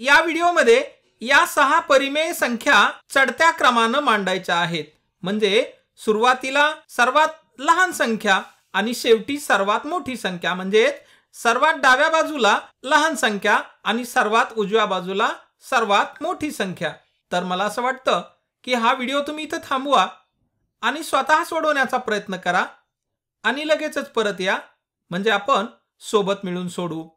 या व्हिडिओमध्ये या 6 परिमेय संख्या चढत्या क्रमाने मांडायच्या आहेत। म्हणजे सुरुवातीला सर्वात लहान संख्या आणि शेवटी सर्वात मोठी संख्या, म्हणजे सर्वात डाव्या बाजूला लहान संख्या आणि सर्वात उजव्या बाजूला सर्वात मोठी संख्या। तर मला असं वाटतं की हा व्हिडिओ तुम्ही इथे थांबवा आणि स्वतः सोडवण्याचा प्रयत्न करा आणि लगेचच परत या, म्हणजे आपण सोबत मिळून सोडवू।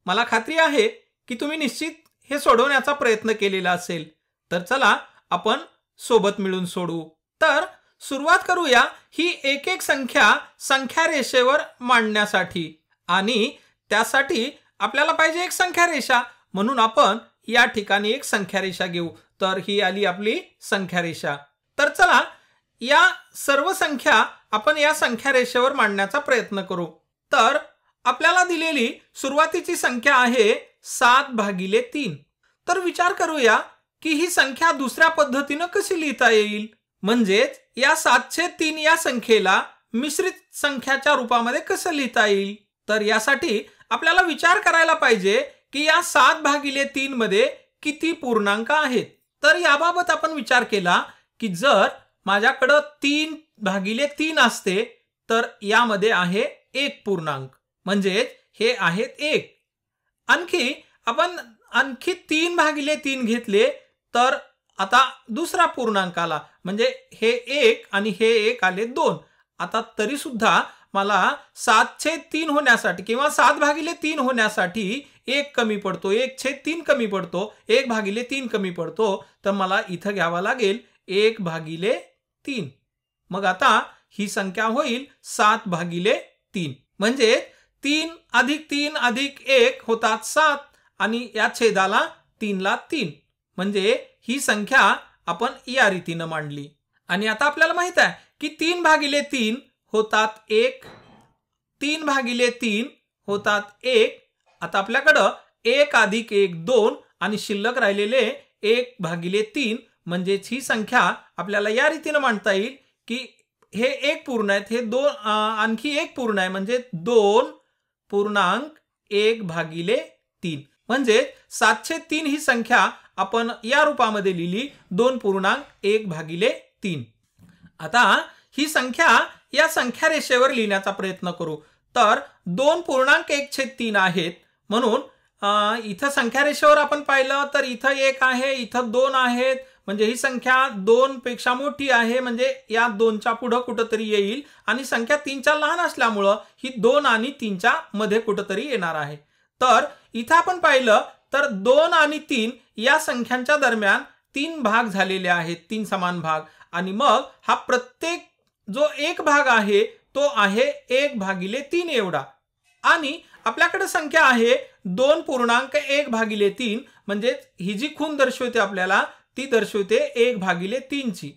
मला खात्री आहे की तुम्ही निश्चित हे सोडवण्याचा प्रयत्न केलेला असेल। तर चला आपण सोबत मिळून सोडवू। तर सुरुवात करूया ही एक एक संख्या रेषेवर मांडण्यासाठी, आणि त्यासाठी आपल्याला पाहिजे एक संख्या रेषा, म्हणून आपण या ठिकाणी एक संख्या रेषा घेऊ। तर ही आली आपली संख्या रेषा। तर चला या सर्व संख्या आपण या संख्या रेषेवर मांडण्याचा प्रयत्न करू। तर आपल्याला दिलेली सुरुवातीची संख्या आहे 7/3। तर विचार करूया की ही संख्या दुसऱ्या पद्धतीने कशी लिहिता येईल, म्हणजेच या 7/3 या संख्येला मिश्रित संख्याच्या रूपामध्ये कसं लिहिता येईल। तर यासाठी आपल्याला विचार करायला पाहिजे की या 7/3 मध्ये किती पूर्णांक आहेत। तर याबाबत आपण विचार केला की जर माझ्याकडे 3/3 असते तर यामध्ये आहे 1 पूर्णांक, म्हणजे हे आहेत 1। आणखी आपण 3/3 घेतले तर आता दुसरा पूर्णांक आला, म्हणजे हे 1 आणि हे 1 आले 2। आता तरी सुद्धा मला 7/3 होण्यासाठी किंवा 7/3 होण्यासाठी 1 कमी पडतो, 1/3 कमी पडतो, 1/3 कमी पडतो। तर मला इथं घ्यावा लागेल 1/3। मग आता ही संख्या होईल 7/3, म्हणजे 3 + 3 + 1 होतात 7, आणि या छेदाला 3 ला 3, म्हणजे ही संख्या आपण या रीतीने मांडली। आणि आता आपल्याला माहित आहे की 3/3 होतात 1, 3/3 होतात 1। आता आपल्याकडे 1 + 1 2 आणि शिल्लक राहिलेले 1/3, म्हणजे ही संख्या आपल्याला या रीतीने मांडता येईल की हे 1 पूर्ण आहेत, हे 2 आणखी 1 पूर्ण आहे, म्हणजे 2.1/3। म्हणजे 7/3 ही संख्या आपण या रूपामध्ये लिहिली 2.1/3। आता ही संख्या या संख्या रेषेवर लिहिण्याचा प्रयत्न करू। तर 2.1/3 आहेत, म्हणून इथं संख्या रेषेवर आपण पाहिलं तर इथं 1 आहे, इथं 2 आहेत, म्हणजे ही संख्या 2 पेक्षा मोठी आहे, म्हणजे या 2च्या पुढे कुठेतरी येईल, आणि संख्या 3च्या लहान असल्यामुळे ही 2 आणि 3च्या मध्ये कुठेतरी येणार आहे। तर इथं आपण पाहिलं तर 2 आणि 3 या संख्यांच्या दरम्यान 3 भाग झालेले आहेत, 3 समान भाग, आणि मग हा प्रत्येक जो एक भाग आहे तो आहे 1/3 एवढा। आणि आपल्याकडे संख्या आहे 2.1/3, म्हणजे ही जी खूण दर्शवते आपल्याला ती दर्शवते 1/3 ची।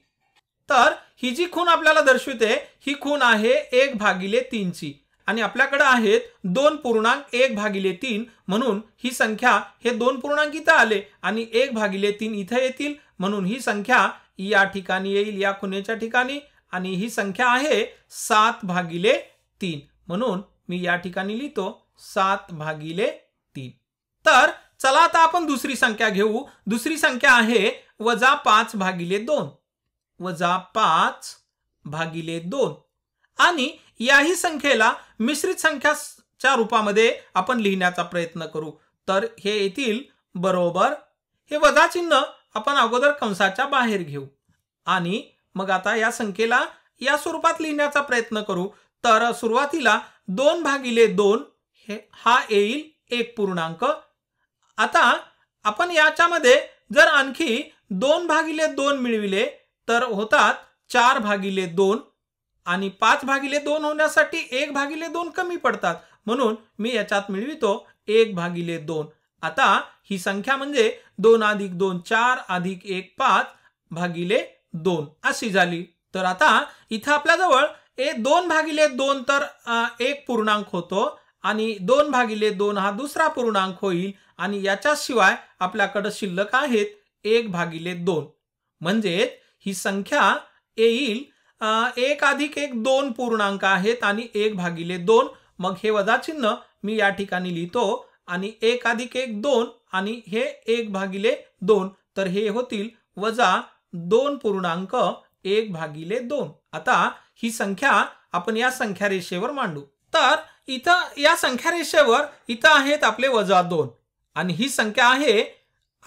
तर ही जी खूण आपल्याला दर्शवते ही खूण आहे 1/3 ची, आणि आपल्याकडे आहेत 2.1/3, म्हणून ही संख्या हे 2 पूर्णांक इथं आले आणि 1/3 इथं येतील, म्हणून ही संख्या या ठिकाणी येईल, या खुणेच्या ठिकाणी, आणि ही संख्या आहे 7/3, म्हणून मी या ठिकाणी लिहितो 7/3। तर चला आता आपण दुसरी संख्या घेऊ। दुसरी संख्या आहे -5/2, -5/2, आणि याही संख्येला मिश्रित संख्याच्या रूपामध्ये आपण लिहिण्याचा प्रयत्न करू। तर हे येतील बरोबर, हे वजा चिन्ह आपण अगोदर कंसाच्या बाहेर घेऊ, आणि मग आता या संख्येला या स्वरूपात लिहिण्याचा प्रयत्न करू। तर सुरुवातीला 2/2 हा येईल 1 पूर्णांक। आता आपण याच्यामध्ये जर आणखी 2/2 मिळविले तर होतात 4/2, आणि 5/2 होण्यासाठी 1/2 कमी पडतात, म्हणून मी याच्यात मिळवितो 1/2। आता ही संख्या म्हणजे 2 + 2 4 + 1 5/2 अशी झाली। तर आता इथं आपल्याजवळ 2/2 तर 1 पूर्णांक होतो, आणि 2/2 हा दुसरा पूर्णांक होईल, आणि याच्याशिवाय आपल्याकडे शिल्लक आहेत 1/2, म्हणजे ही संख्या येईल 1 + 1 2 पूर्णांक आहेत आणि 1/2। मग हे वजा चिन्ह मी या ठिकाणी लिहितो आणि 1 अधिक 1 2 आणि हे 1/2 तर हे होतील -2.1/2. आता ही संख्या आपण या संख्या रेषेवर मांडू. तर इथं या संख्या रेषेवर इथं आहेत आपले -2 आणि ही संख्या आहे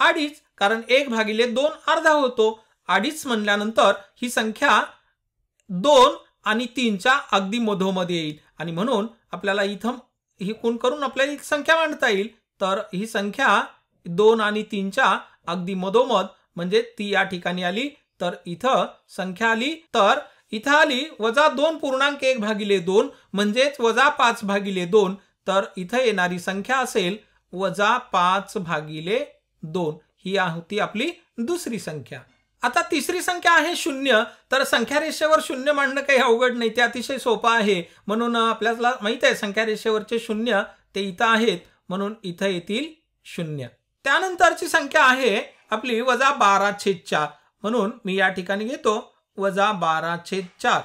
2.5 कारण 1/2 अर्धा होतो. 2.5 म्हणल्यानंतर ही संख्या 2 आणि 3च्या अगदी मधोमध येईल आणि म्हणून आपल्याला इथं ही कोण करून आपल्याला ही संख्या मांडता येईल. तर ही संख्या 2 आणि 3च्या अगदी मधोमध म्हणजे ती या ठिकाणी आली. तर इथं संख्या आली तर इथं आली -2.1/2 म्हणजेच -5/2. तर इथं येणारी संख्या असेल -5/2. ही होती आपली दुसरी संख्या. आता तिसरी संख्या आहे 0. तर संख्या रेषेवर 0 मांडणं काही अवघड नाही, ते अतिशय सोपं आहे. म्हणून आपल्याला माहित आहे संख्या रेषेवरचे 0 ते इथं आहेत म्हणून इथं येतील 0. त्यानंतरची संख्या आहे आपली -12/4 म्हणून मी या ठिकाणी घेतो -12/4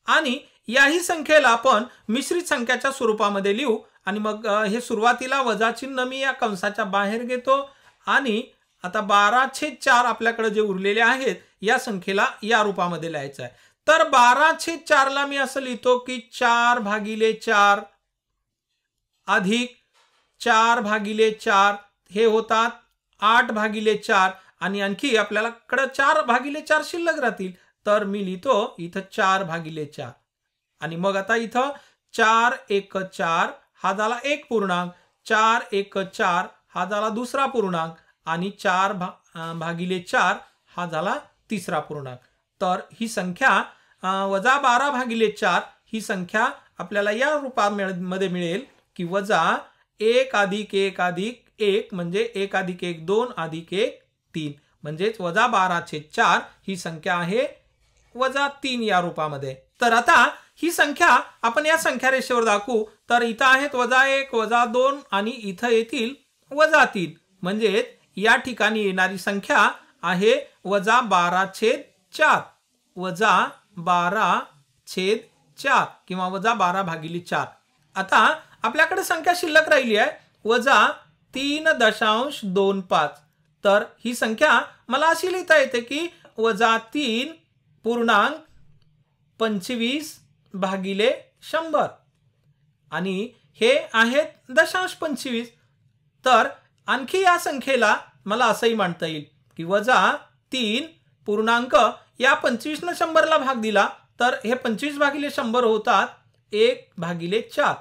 आणि याही संख्येला आपण मिश्रित संख्याच्या स्वरूपामध्ये लिहू आणि मग हे सुरुवातीला वजा चिन्ह मी या कंसाच्या बाहेर घेतो आणि आता 12/4 आपल्याकडे जे उरलेले आहेत या संख्येला या रूपामध्ये लिहायचं आहे. तर 12/4 ला मी असं लिहितो की 4/4 अधिक 4/4 हे होतात 8/4 आणि आणखी आपल्याला कडे 4/4 शिल्लक राहतील. तर मी लिहितो इथं 4/4 आणि मग आता इथं 4 × 4 हा झाला 1 पूर्णांक, 4 × 4 हा झाला दुसरा पूर्णांक आणि 4/4 हा झाला तिसरा पूर्णांक. तर ही संख्या -12/4 ही संख्या आपल्याला या रूपामध्ये मिळेल की -1 अधिक 1 अधिक 1 म्हणजे 1 अधिक 1 2 अधिक 1 3 म्हणजेच -12/4 ही संख्या आहे -3 या रूपामध्ये. तर आता ही संख्या आपण या संख्या रेषेवर दाखवू. तर इथं आहेत -1 -2 आणि इथं येतील -3 म्हणजे या ठिकाणी येणारी संख्या आहे -12/4 -12/4 किंवा -12/4. आता आपल्याकडे संख्या शिल्लक राहिली आहे -3.25. तर ही संख्या मला अशी लिहिता येते की -3.25/100 आणि हे आहेत 0.25. तर आणखी या संख्येला मला असंही मांडता येईल की -3 पूर्णांक या 25 न 100 ला भाग दिला तर हे 25/100 होतात 1/4.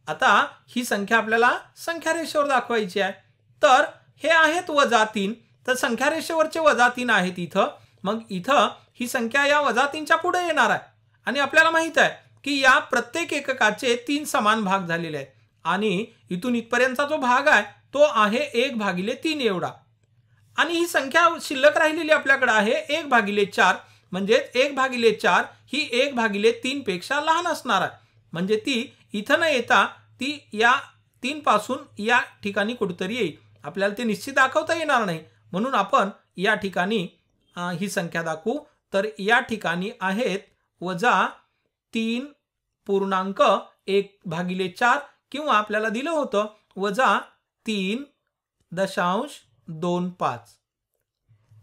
आता ही संख्या आपल्याला संख्या रेषेवर दाखवायची आहे. तर हे आहेत -3 तर संख्या रेषेवरचे -3 आहेत इथं. मग इथं ही संख्या या -3च्या पुढे येणार आहे आणि आपल्याला माहित आहे की या प्रत्येक एककाचे 3 समान भाग झालेले आहेत आणि इथून इथपर्यंतचा जो भाग आहे तो आहे 1/3 एवढा आणि ही संख्या शिल्लक राहिलेली आपल्याकडे आहे 1/4 म्हणजेच 1/4 ही 1/3 पेक्षा लहान असणार आहे. म्हणजे ती इथं न येता ती या 3 पासून या ठिकाणी कुठेतरी येईल. आपल्याला ते निश्चित दाखवता येणार नाही म्हणून आपण या ठिकाणी ही संख्या दाखवू. तर या ठिकाणी आहेत -3.1/4 किंवा आपल्याला दिलं होतं -3.25.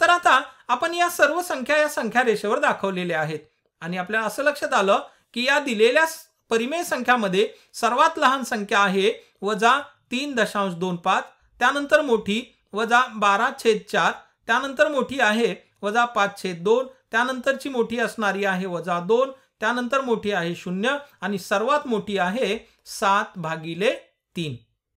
तर आता आपण या सर्व संख्या या संख्या रेषेवर दाखवलेल्या आहेत आणि आपल्याला असं लक्षात आलं की या दिलेल्या परिमेय संख्यामध्ये सर्वात लहान संख्या आहे -3.25, त्यानंतर मोठी -12/4, त्यानंतर मोठी आहे -5/2, त्यानंतरची मोठी असणारी आहे -2, त्यानंतर मोठी आहे 0 आणि सर्वात मोठी आहे 7/3.